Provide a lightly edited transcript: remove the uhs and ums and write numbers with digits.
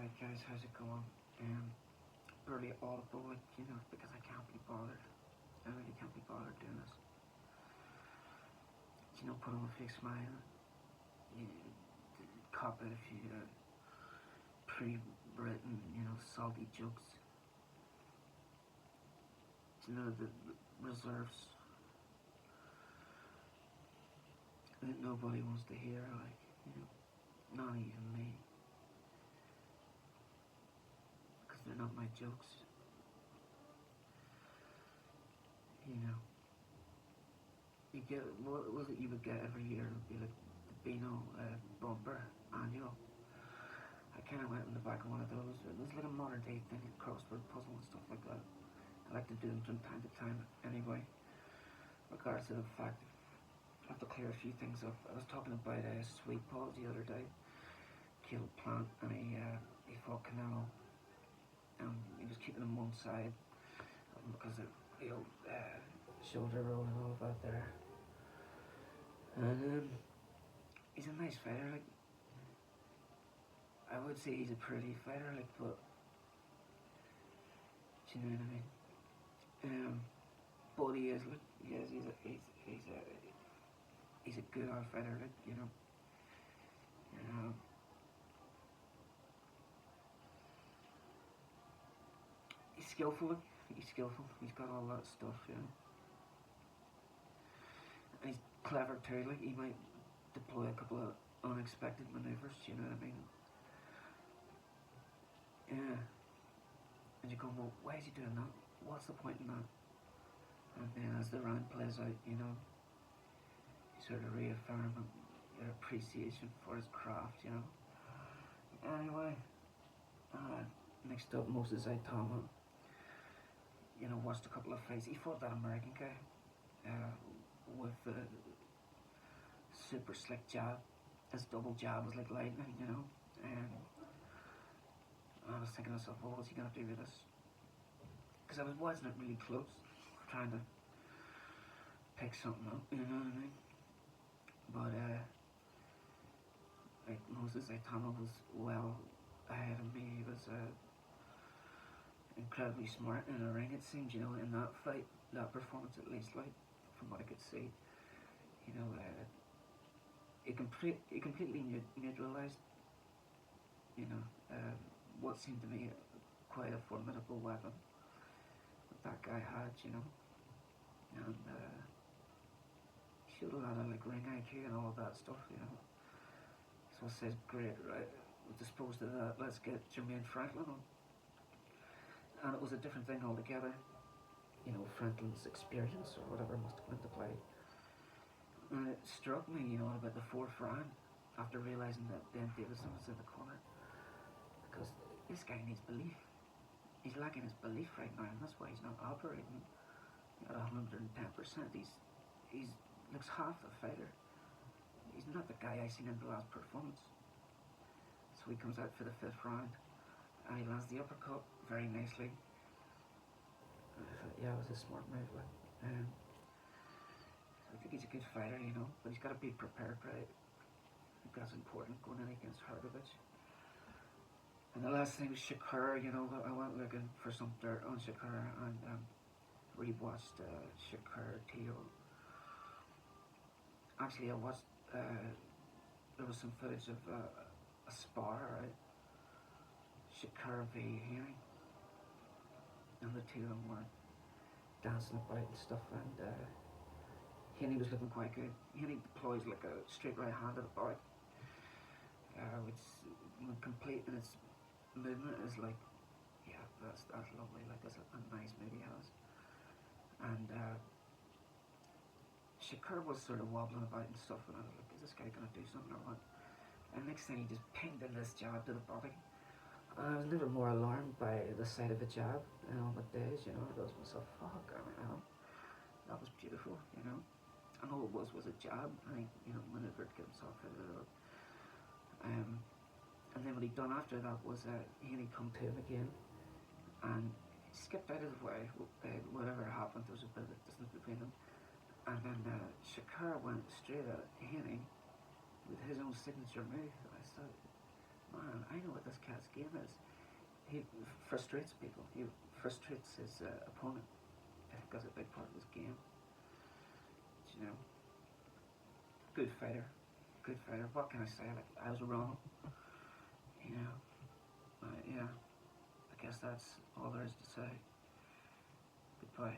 Alright guys, how's it going? Really audible, like, because I can't be bothered. I really can't be bothered doing this. Put on a fake smile, you cop out a few pre-written, salty jokes. The reserves that nobody wants to hear, like, not even me. Because they're not my jokes. You get, what was it you would get every year? It would be like the Beano bumper annual. I kind of went in the back of one of those. It was like a modern day thing, like crossword puzzle and stuff like that. I like to do them from time to time anyway. Regardless of the fact, I have to clear a few things up. I was talking about sweet paws the other day. Killed plant and he fought Canelo. He was keeping them one side because of the old shoulder roll and all of that there. And he's a nice fighter, like, I would say he's a pretty fighter, like, but, do you know what I mean? But he is, like, yes, he's a good old fighter, like, he's skillful, like, he's got all that stuff, and he's clever too, like, he might deploy a couple of unexpected maneuvers, you know what I mean? Yeah. And you go, well, why is he doing that? What's the point in that? And then as the round plays out, you sort of reaffirm your appreciation for his craft, Anyway, next up, Moses Saitama, watched a couple of fights. He fought that American guy with a super slick jab. His double jab was like lightning, And I was thinking to myself, well, what's he going to do with this? Because I was watching it really close, trying to pick something up, you know what I mean? But, like, Moses Saitama was well ahead of me. He was incredibly smart in the ring, it seems, in that fight, that performance at least, like, from what I could see. It completely neutralized, what seemed to me quite a formidable weapon that guy had, and showed a lot of like ring IQ and all of that stuff, So I said, great, right, we'll dispose of that, let's get Jermaine Franklin on. And it was a different thing altogether. Franklin's experience or whatever must have come into play. And it struck me, about the fourth round after realising that Ben Davison was in the corner. Because this guy needs belief. He's lacking his belief right now, and that's why he's not operating at 110%. He's looks half a fighter. He's not the guy I seen in the last performance. So he comes out for the fifth round, and he lands the uppercut very nicely. And I thought, yeah, it was a smart move. So I think he's a good fighter, but he's got to be prepared for it. I think that's important going in against Hrgovic. And the last thing was Shakur, I went looking for some dirt on Shakur and rewatched Shakur Teo. Actually, I watched, there was some footage of a spar, right? Shakur v. Haney. And the two of them were dancing about and stuff, and Haney was looking quite good. Haney deploys like a straight right hand at the back, which, when complete in its movement, is like, yeah, that's lovely. Like, that's a nice move he has. And Shakur was sort of wobbling about and stuff, and I was like, is this guy gonna do something or what? And next thing he just pinged in this jab to the body. And I was never more alarmed by the sight of a jab in all my days, I thought to myself, fuck, that was beautiful, And all it was a jab, and he, maneuvered to get himself out of the road. And then what he'd done after that was Haney come to him again, and skipped out of the way. Whatever happened, there was a bit of a distance between them. And then Shakur went straight at Haney with his own signature move. I thought, man, I know what this cat's game is he frustrates people. He frustrates his opponent. I think that's a big part of his game. You know, good fighter, good fighter. What can I say? Like, I was wrong. You know, yeah. I guess that's all there is to say. Goodbye.